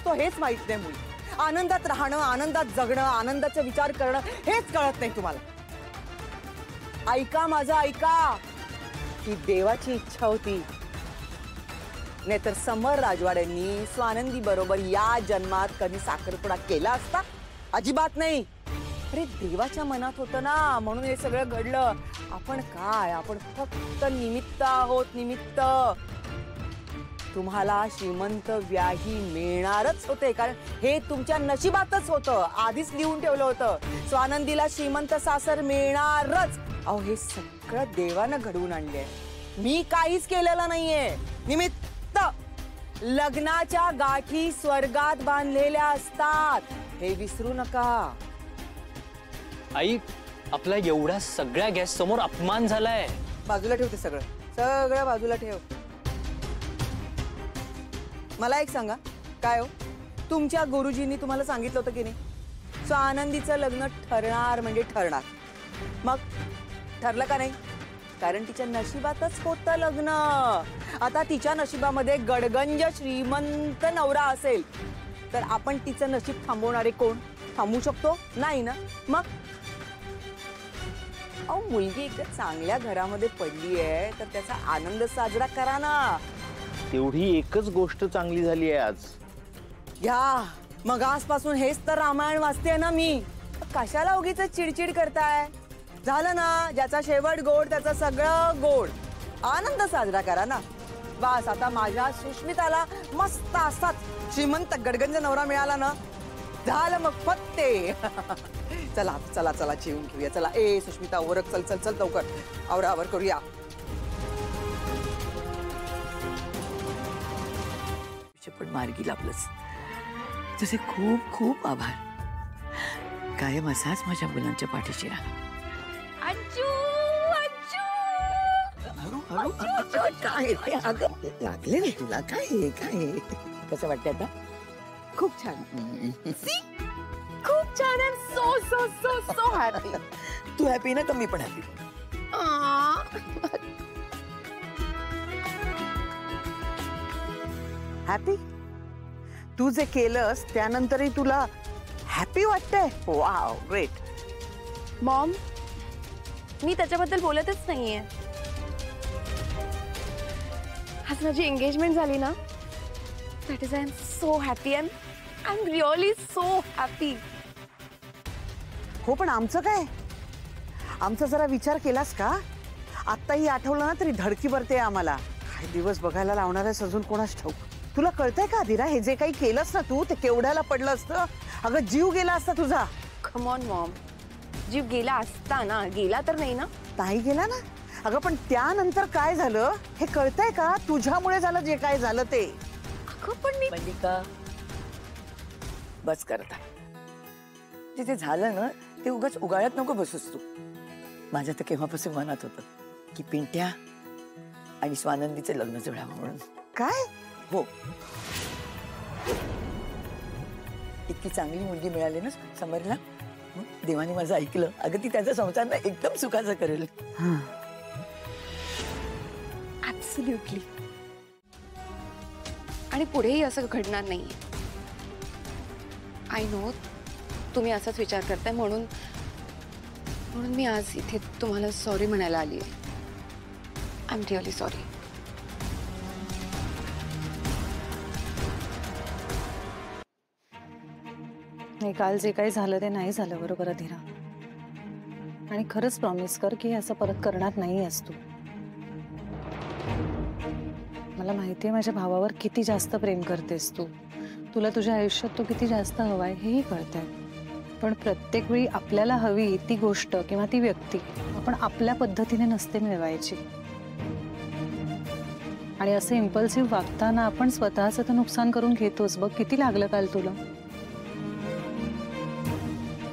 होतो हेच माहित नाही मुली. आनंदात राहणं, आनंदात जगणं, आनंदाचा विचार करणं हेच कळत नाही तुम्हाला. ऐका माझं, ऐका. ही देवाची इच्छा होती, नाहीतर समर राजवाड्यांनी स्वानंदी बरोबर या जन्मात कधी साखरपुडा केला असता? अजिबात नाही. अरे देवाच्या मनात होतं ना, म्हणून हे सगळं घडलं. आपण काय, आपण फक्त निमित्त आहोत, निमित्त. तुम्हाला श्रीमंत व्याही मिळणारच होते, कारण हे तुमच्या नशिबातच होतं. आधीच लिहून ठेवलं होतं, स्वानंदीला श्रीमंत सासर मिळणारच. अहो हे सगळं देवानं घडवून आणले. मी काहीच केलेलं नाहीये. निमित्त. लग्नाच्या गाठी स्वर्गात बांधलेल्या असतात, हे विसरू नका. आई, आपला एवढ्या सगळ्या गॅस समोर अपमान झालाय. बाजूला ठेव ते सगळं, सगळं बाजूला ठेव. मला एक सांगा, काय हो, तुमच्या गुरुजींनी तुम्हाला सांगितलं होतं की नाही, स्वानंदीचं लग्न ठरणार म्हणजे ठरणार. मग ठरलं का नाही? कारण तिच्या नशिबातच होतं लग्न. आता तिच्या नशिबामध्ये गडगंज श्रीमंत नवरा असेल तर आपण तिचं नशीब थांबवणारे कोण? थांबवू शकतो? नाही ना. मग अहो मुलगी एकदा चांगल्या घरामध्ये पडली आहे तर त्याचा आनंद साजरा करा ना. तेवढी एकच गोष्ट चांगली झाली आहे आज. घ्या मग आजपासून हेच तर रामायण वाचते ना मी. कशाला उगीच चिडचिड करताय? झालं ना, ज्याचा शेवट गोड त्याचं सगळं गोड. आनंद साजरा करा ना. बस आता माझ्या सुष्मिताला मस्त असाच श्रीमंत गडगंज नवरा मिळाला ना, झालं मग फत्ते. चला चला चला जेवून घेऊया. चला ए सुष्मिता ओरख, चल चल चल लवकर आवरावर करूया. पण मार्गी लाभलंस, तुझे खूप खूप आभार. कायम असाच माझ्या मुलांच्या पाठीशी राहा. काय लागले रे तुला? काय काय कसं वाटतं आता? खूप छान. खूप छान. I am so so so so happy. तू हॅपी ना, तर मी पण हॅपी. हॅपी? तू जे केलंस त्यानंतरही तुला हॅपी वाटतंय? Wow, great. मॉम, मी त्याच्याबद्दल बोलतच नाहीये. आज माझी एंगेजमेंट झाली ना, that is I am so happy. I am really so happy. हो पण आमचं काय? आमचा जरा विचार केलास का? आत्ताही आठवलं ना तरी धडकी भरते आम्हाला. काय दिवस बघायला लावणार आहेस अजून कोणास ठाऊक. तुला कळतंय का धीरा, हे जे काही केलंस ना तू, ते केवढ्याला पडलं असतं? अगं जीव गेला असता तुझा. कम ऑन मॉम, जीव गेला असता ना, गेला तर नाही ना. नाही गेला ना. अगं पण त्यानंतर काय झालं हे कळतंय का? तुझ्यामुळे झालं जे काय झालं ते. अगं पण मी मल्लिका, बस करता. जे झालं ना ते उगाच उगाळत नको बसूस तू. माझ्या तर केव्हापासून मनात होतं की पिंट्या आणि स्वानंदीचं लग्न जुळावं म्हणून. काय? हो, इतकी चांगली मुलगी मिळाली ना समरला, देवाने माझं ऐकलं. अगं ती त्याचा संसार ना एकदम सुखाचा करेल. ऍब्सोल्युटली. आणि पुढेही असं घडणार नाहीये. आय नो तुम्ही असाच विचार करताय, म्हणून मी आज इथे तुम्हाला सॉरी म्हणायला आली आहे. I am really sorry. नाही, काल जे काही झालं ते नाही झालं, बरोबर धीरा. आणि खरंच प्रॉमिस कर की असं परत करणार नाही आहेस तू. मला माहिती आहे माझ्या भावावर किती जास्त प्रेम करतेस तू. तुला तुझ्या आयुष्यात तो किती जास्त हवाय हेही कळतंय. पण प्रत्येक वेळी आपल्याला हवी ती गोष्ट किंवा ती व्यक्ती आपण आपल्या पद्धतीने नसते मिळवायची. आणि असं इम्पल्सिव्ह वागताना आपण स्वतःचं तर नुकसान करून घेतोच. बघ किती लागलं काल तुला.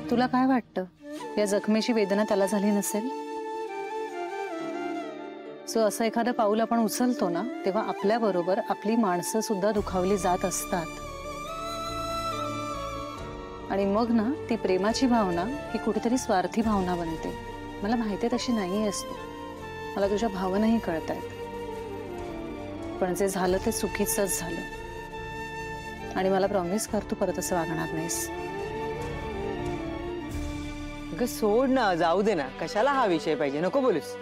तुला काय वाटतं या जखमेची वेदना त्याला झाली नसेल? सो असं एखादं पाऊल आपण उचलतो ना, तेव्हा आपल्या बरोबर आपली माणसं सुद्धा दुखावली जात असतात. आणि मग ना ती प्रेमाची भावना ही कुठेतरी स्वार्थी भावना बनते. मला माहिती आहे तशी नाही आहेस तू. मला तुझ्या भावनाही कळतायत. पण जे झालं ते चुकीचंच झालं. आणि मला प्रॉमिस कर तू परत असं वागणार नाहीस. अगं सोड ना, जाऊ दे ना, कशाला हा विषय पाहिजे, नको बोलूस.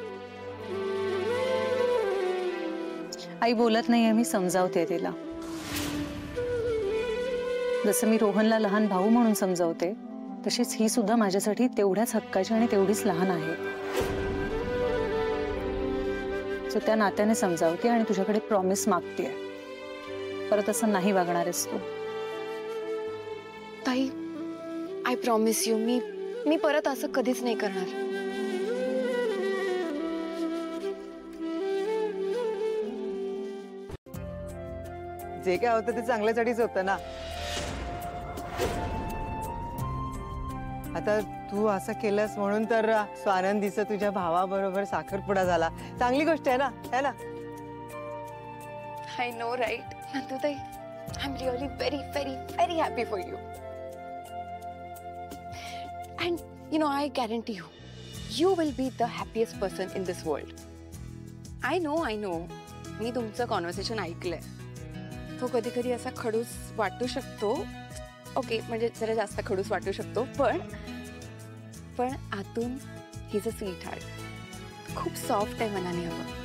आई बोलत नाहीये, मी समजावते तिला. जसं मी रोहनला लहान भाऊ म्हणून समजावते, तशीच ही सुद्धा माझ्यासाठी तेवढ्याच हक्काची आणि तेवढीच लहान आहे. सो त्या नात्याने समजावते आणि तुझ्याकडे प्रॉमिस मागते, परत असं नाही वागणार आहेस तू. ताई, आय प्रॉमिस यू, मी परत असं कधीच नाही करणार. जे काय होतं ते चांगल्यासाठीच होतं ना. आता तू असं केलंस म्हणून तर स्वानंदीचं तुझ्या भावाबरोबर साखरपुडा झाला, चांगली गोष्ट आहे ना, है ना? I know, right? Nandutai, I'm really very, very, very happy for you. And, you know, I guarantee you, you will be the happiest person in this world. I know. मी तुमचं कॉन्व्हर्सेशन ऐकलंय. तो कधी कधी असा खडूस वाटू शकतो. ओके, म्हणजे जरा जास्त खडूस वाटू शकतो, पण आतून हिज अ स्वीट हार्ट. खूप सॉफ्ट आहे मनाने हवं.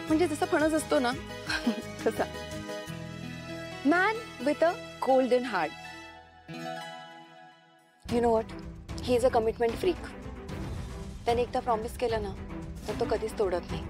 म्हणजे जसा फणस असतो ना तसा. Man with a golden heart. You know what, he is a commitment freak. त्याने एकदा प्रॉमिस केलं ना तर तो कधीच तोडत नाही.